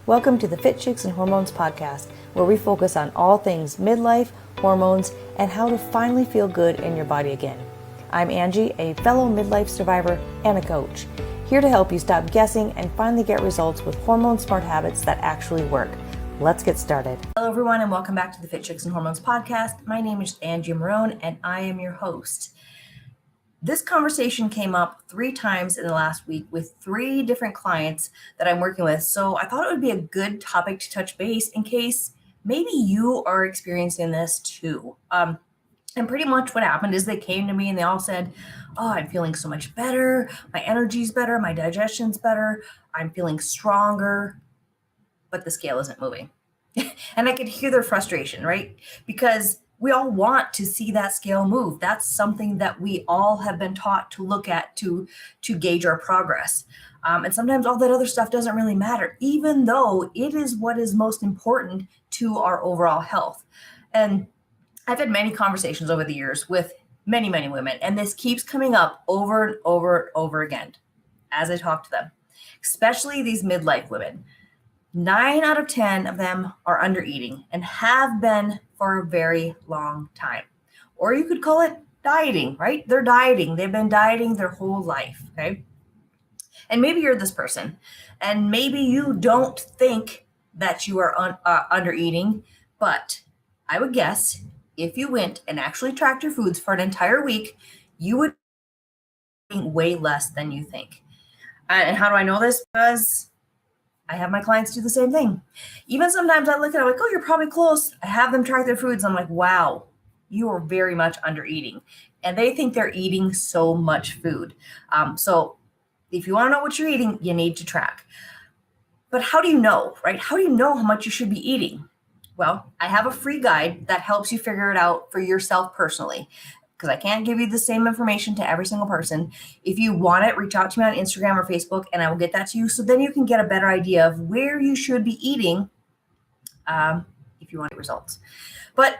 Welcome to the Fit Chicks and Hormones podcast, where we focus on all things midlife, hormones, and how to finally feel good in your body again. I'm Angie, a fellow midlife survivor and a coach, here to help you stop guessing and finally get results with hormone smart habits that actually work. Let's get started. Hello, everyone, and welcome back to the Fit Chicks and Hormones podcast. My name is Angie Marone, and I am your host. This conversation came up 3 times in the last week with 3 different clients that I'm working with. So I thought it would be a good topic to touch base in case maybe you are experiencing this too. And pretty much what happened is they came to me and they all said, oh, I'm feeling so much better. My energy's better. My digestion's better. I'm feeling stronger, but the scale isn't moving. And I could hear their frustration, right? Because we all want to see that scale move. That's something that we all have been taught to look at to gauge our progress. And sometimes all that other stuff doesn't really matter, even though it is what is most important to our overall health. And I've had many conversations over the years with many, many women, and this keeps coming up over and over and over again as I talk to them, especially these midlife women. 9 out of 10 of them are under eating and have been for a very long time. Or you could call it dieting, right? They're dieting. They've been dieting their whole life, okay? And maybe you're this person, and maybe you don't think that you are under eating, but I would guess if you went and actually tracked your foods for an entire week, you would be eating way less than you think. And how do I know this? Because I have my clients do the same thing. Even sometimes I look at it like, oh, you're probably close. I have them track their foods. I'm like, wow, you are very much under eating. And they think they're eating so much food. So if you want to know what you're eating, you need to track. But how do you know, right? How do you know how much you should be eating? Well, I have a free guide that helps you figure it out for yourself personally, because I can't give you the same information to every single person. If you want it, reach out to me on Instagram or Facebook, and I will get that to you. So then you can get a better idea of where you should be eating if you want results. But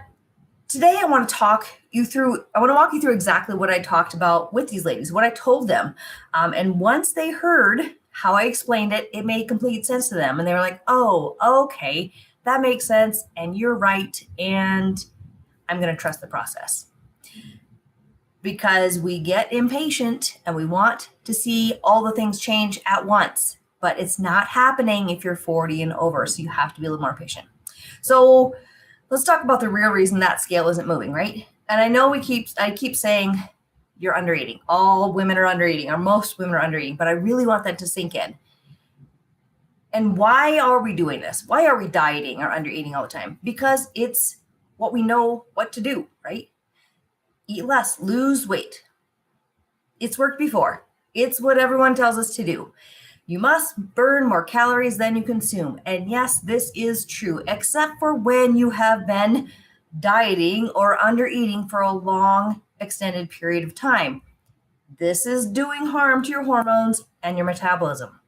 today I want to walk you through exactly what I talked about with these ladies, what I told them. And once they heard how I explained it, it made complete sense to them. And they were like, oh, okay, that makes sense. And you're right. And I'm going to trust the process. Because we get impatient and we want to see all the things change at once, but it's not happening if you're 40 and over. So you have to be a little more patient. So let's talk about the real reason that scale isn't moving, right? And I know I keep saying you're under eating. All women are under eating, or most women are under eating, but I really want that to sink in. And why are we doing this? Why are we dieting or under eating all the time? Because it's what we know what to do, right? Eat less, lose weight. It's worked before. It's what everyone tells us to do. You must burn more calories than you consume. And yes, this is true, except for when you have been dieting or under eating for a long, extended period of time. This is doing harm to your hormones and your metabolism.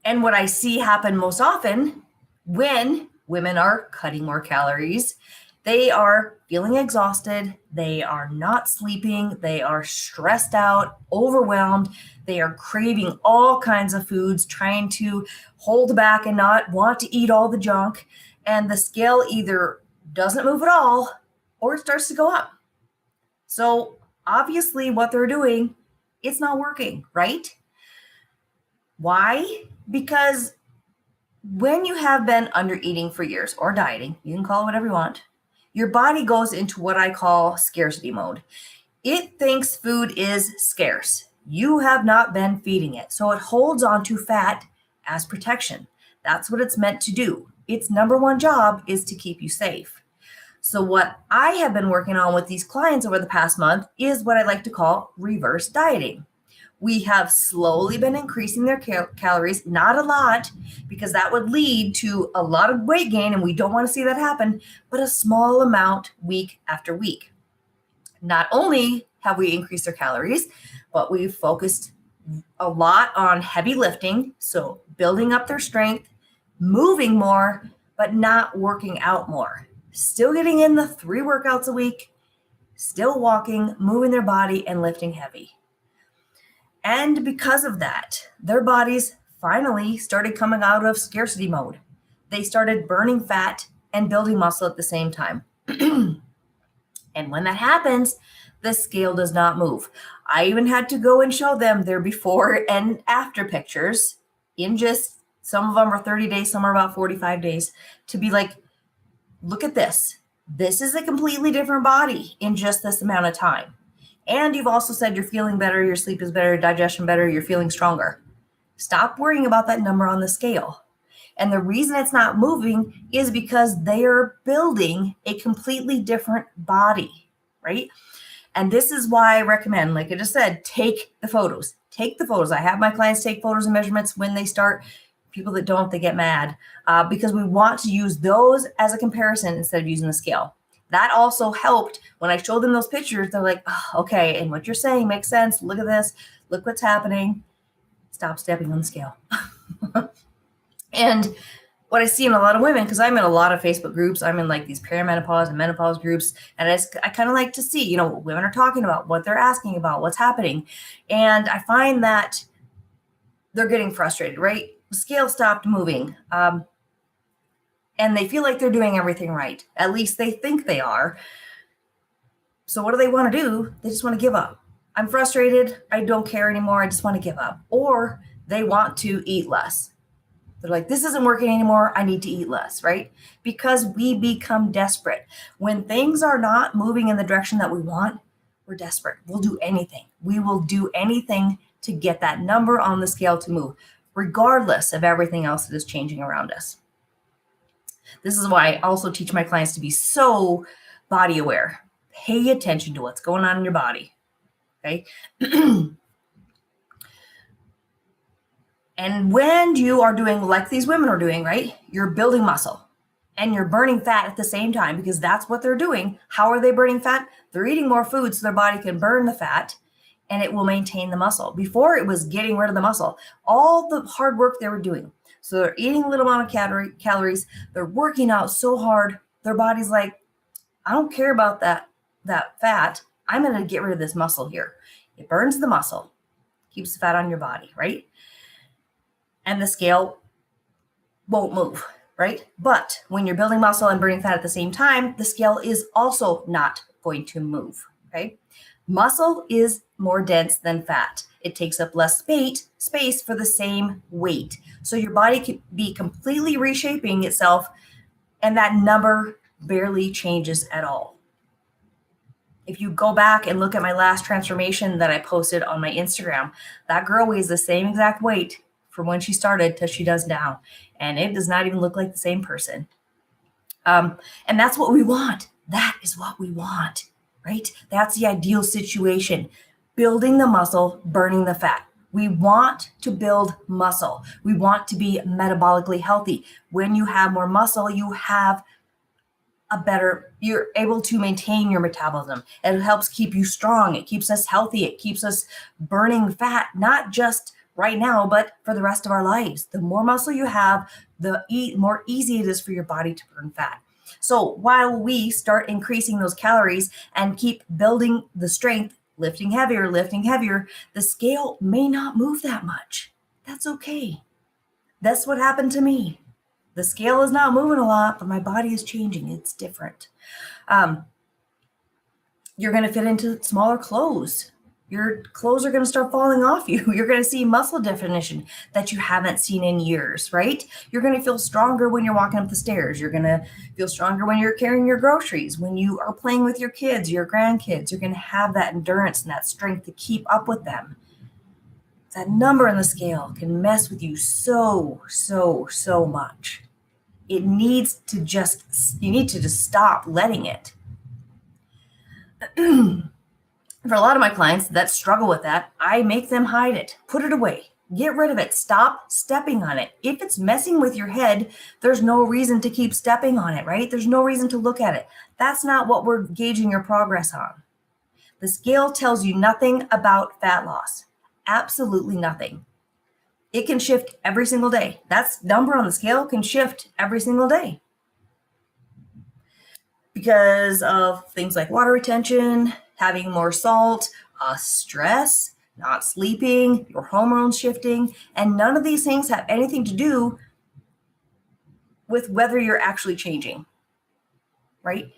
And what I see happen most often when women are cutting more calories, they are feeling exhausted. They are not sleeping. They are stressed out, overwhelmed. They are craving all kinds of foods, trying to hold back and not want to eat all the junk. And the scale either doesn't move at all or it starts to go up. So obviously what they're doing, it's not working, right? Why? Because when you have been under eating for years or dieting, you can call it whatever you want, your body goes into what I call scarcity mode. It thinks food is scarce. You have not been feeding it. So it holds on to fat as protection. That's what it's meant to do. Its number one job is to keep you safe. So what I have been working on with these clients over the past month is what I like to call reverse dieting. We have slowly been increasing their calories, not a lot, because that would lead to a lot of weight gain, and we don't want to see that happen, but a small amount week after week. Not only have we increased their calories, but we've focused a lot on heavy lifting, so building up their strength, moving more, but not working out more. Still getting in the 3 workouts a week, still walking, moving their body, and lifting heavy. And because of that, their bodies finally started coming out of scarcity mode. They started burning fat and building muscle at the same time. And when that happens, the scale does not move. I even had to go and show them their before and after pictures in just, some of them are 30 days, some are about 45 days, to be like, look at this. This is a completely different body in just this amount of time. And you've also said you're feeling better, your sleep is better, digestion better, you're feeling stronger. Stop worrying about that number on the scale. And the reason it's not moving is because they are building a completely different body, right? And this is why I recommend, like I just said, take the photos. Take the photos. I have my clients take photos and measurements when they start. People that don't, they get mad because we want to use those as a comparison instead of using the scale. That also helped when I showed them those pictures. They're like, oh, okay, and what you're saying makes sense. Look at this. Look what's happening. Stop stepping on the scale. And what I see in a lot of women, because I'm in a lot of Facebook groups, I'm in like these perimenopause and menopause groups, and I kind of like to see, what women are talking about, what they're asking about, what's happening. And I find that they're getting frustrated, right? The scale stopped moving. And they feel like they're doing everything right. At least they think they are. So what do they want to do? They just want to give up. I'm frustrated. I don't care anymore. I just want to give up. Or they want to eat less. They're like, this isn't working anymore. I need to eat less, right? Because we become desperate. When things are not moving in the direction that we want, we're desperate. We'll do anything. We will do anything to get that number on the scale to move, regardless of everything else that is changing around us. This is why I also teach my clients to be so body aware. Pay attention to what's going on in your body, okay? And when you are doing like these women are doing, right, you're building muscle and you're burning fat at the same time because that's what they're doing. How are they burning fat? They're eating more food so their body can burn the fat and it will maintain the muscle. Before it was getting rid of the muscle, all the hard work they were doing. So they're eating a little amount of calories. They're working out so hard. Their body's like, I don't care about that fat. I'm going to get rid of this muscle here. It burns the muscle, keeps the fat on your body, right? And the scale won't move, right? But when you're building muscle and burning fat at the same time, the scale is also not going to move, okay? Muscle is more dense than fat. It takes up less space for the same weight. So your body could be completely reshaping itself and that number barely changes at all. If you go back and look at my last transformation that I posted on my Instagram, that girl weighs the same exact weight from when she started till she does now. And it does not even look like the same person. And that's what we want. That is what we want, right? That's the ideal situation. Building the muscle, burning the fat. We want to build muscle. We want to be metabolically healthy. When you have more muscle, you have you're able to maintain your metabolism. It helps keep you strong. It keeps us healthy. It keeps us burning fat, not just right now, but for the rest of our lives. The more muscle you have, the more easy it is for your body to burn fat. So while we start increasing those calories and keep building the strength, lifting heavier, the scale may not move that much. That's okay. That's what happened to me. The scale is not moving a lot, but my body is changing. It's different. You're going to fit into smaller clothes. Your clothes are going to start falling off you. You're going to see muscle definition that you haven't seen in years, right? You're going to feel stronger when you're walking up the stairs. You're going to feel stronger when you're carrying your groceries. When you are playing with your kids, your grandkids, you're going to have that endurance and that strength to keep up with them. That number on the scale can mess with you so much. You need to just stop letting it. For a lot of my clients that struggle with that, I make them hide it, put it away, get rid of it, stop stepping on it. If it's messing with your head, there's no reason to keep stepping on it, right? There's no reason to look at it. That's not what we're gauging your progress on. The scale tells you nothing about fat loss, absolutely nothing. It can shift every single day. That number on the scale can shift every single day because of things like water retention, having more salt, stress, not sleeping, your hormones shifting, and none of these things have anything to do with whether you're actually changing, right?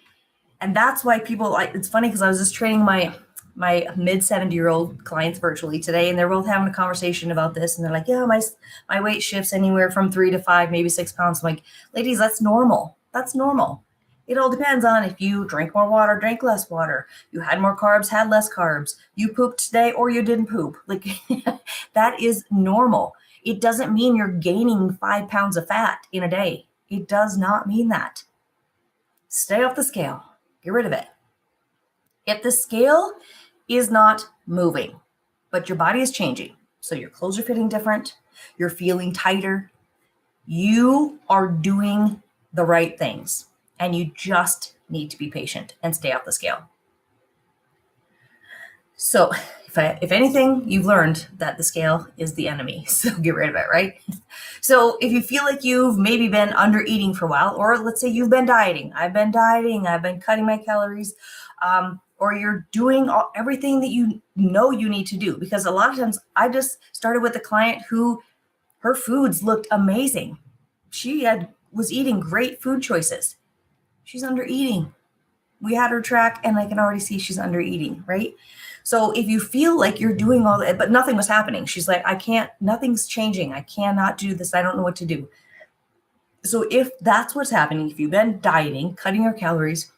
And that's why people, it's funny because I was just training my mid 70-year-old clients virtually today, and they're both having a conversation about this. And they're like, yeah, my weight shifts anywhere from 3 to 5, maybe 6 pounds. I'm like, ladies, that's normal. That's normal. It all depends on if you drink more water, drank less water, you had more carbs, had less carbs, you pooped today or you didn't poop. Like that is normal. It doesn't mean you're gaining 5 pounds of fat in a day. It does not mean that. Stay off the scale. Get rid of it. If the scale is not moving, but your body is changing, so your clothes are fitting different, you're feeling tighter, you are doing the right things, and you just need to be patient and stay off the scale. So if anything, you've learned that the scale is the enemy, so get rid of it, right? So if you feel like you've maybe been under eating for a while, or let's say you've been dieting, I've been cutting my calories, or you're doing everything that you know you need to do. Because a lot of times I just started with a client who her foods looked amazing. She was eating great food choices. She's under eating. We had her track and I can already see she's under eating, right? So if you feel like you're doing all that, but nothing was happening, she's like, nothing's changing. I cannot do this. I don't know what to do. So if that's what's happening, if you've been dieting, cutting your calories,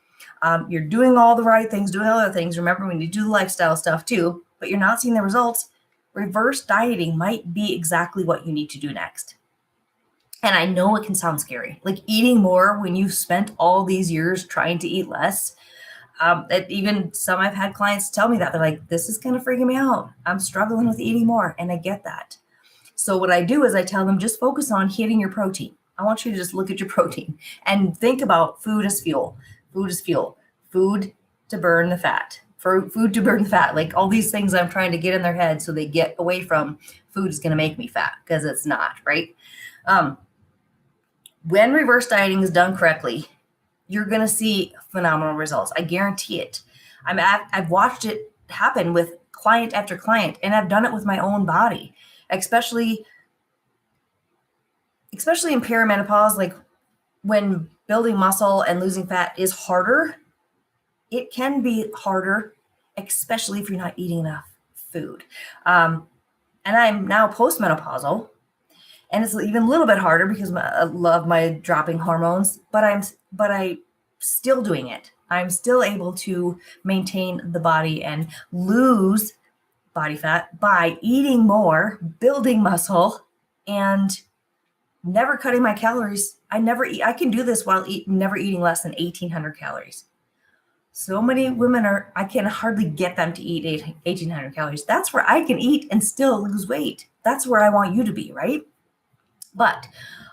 you're doing all the right things, doing other things. Remember, when you do the lifestyle stuff too, but you're not seeing the results, reverse dieting might be exactly what you need to do next. And I know it can sound scary, like eating more when you've spent all these years trying to eat less. Even some I've had clients tell me that they're like, this is kind of freaking me out. I'm struggling with eating more. And I get that. So what I do is I tell them, just focus on hitting your protein. I want you to just look at your protein and think about food as fuel. Food is fuel. Food to burn the fat. For food to burn the fat. Like all these things I'm trying to get in their head so they get away from food is going to make me fat, because it's not, right? When reverse dieting is done correctly, you're going to see phenomenal results. I guarantee it. I've watched it happen with client after client, and I've done it with my own body, especially in perimenopause, like when building muscle and losing fat is harder. It can be harder, especially if you're not eating enough food. And I'm now postmenopausal, and it's even a little bit harder because I love my dropping hormones, but I'm still doing it. I'm still able to maintain the body and lose body fat by eating more, building muscle, and never cutting my calories. I can do this while never eating less than 1,800 calories. So many women I can hardly get them to eat 1,800 calories. That's where I can eat and still lose weight. That's where I want you to be, right? But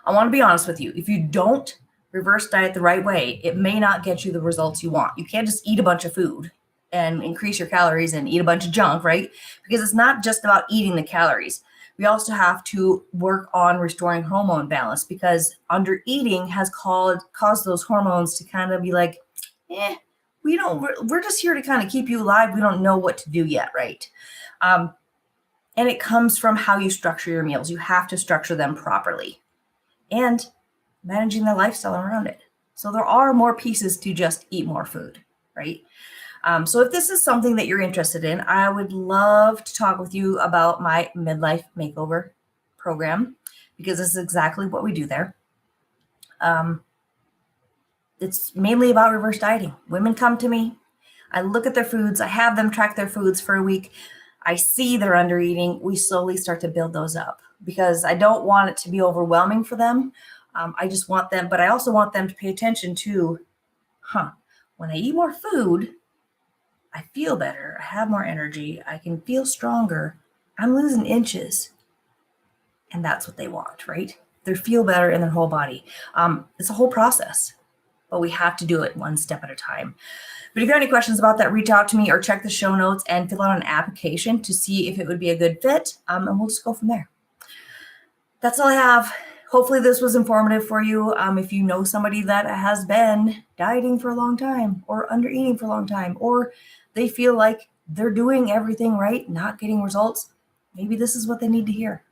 I want to be honest with you. If you don't reverse diet the right way, it may not get you the results you want. You can't just eat a bunch of food and increase your calories and eat a bunch of junk, right? Because it's not just about eating the calories. We also have to work on restoring hormone balance, because under eating has caused those hormones to kind of be like, we're just here to kind of keep you alive. We don't know what to do yet, right? And it comes from how you structure your meals. You have to structure them properly and managing the lifestyle around it. So there are more pieces to just eat more food, right? So if this is something that you're interested in, I would love to talk with you about my midlife makeover program, because this is exactly what we do there. It's mainly about reverse dieting. Women come to me. I look at their foods. I have them track their foods for a week. I see they're under eating. We slowly start to build those up, because I don't want it to be overwhelming for them. I just want them, but I also want them to pay attention to, when I eat more food, I feel better. I have more energy. I can feel stronger. I'm losing inches. And that's what they want, right? They feel better in their whole body. It's a whole process, but we have to do it one step at a time. But if you have any questions about that, reach out to me or check the show notes and fill out an application to see if it would be a good fit. And we'll just go from there. That's all I have. Hopefully this was informative for you. If you know somebody that has been dieting for a long time or under eating for a long time, or they feel like they're doing everything right, not getting results, maybe this is what they need to hear.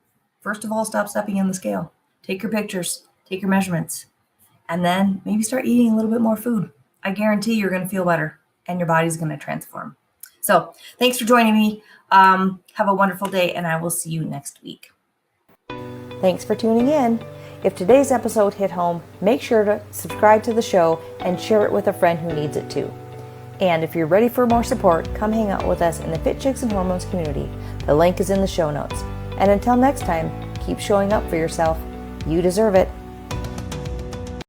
First of all, stop stepping on the scale. Take your pictures, take your measurements, and then maybe start eating a little bit more food. I guarantee you're going to feel better and your body's going to transform. So thanks for joining me. Have a wonderful day, and I will see you next week. Thanks for tuning in. If today's episode hit home, make sure to subscribe to the show and share it with a friend who needs it too. And if you're ready for more support, come hang out with us in the Fit Chicks and Hormones community. The link is in the show notes. And until next time, keep showing up for yourself. You deserve it.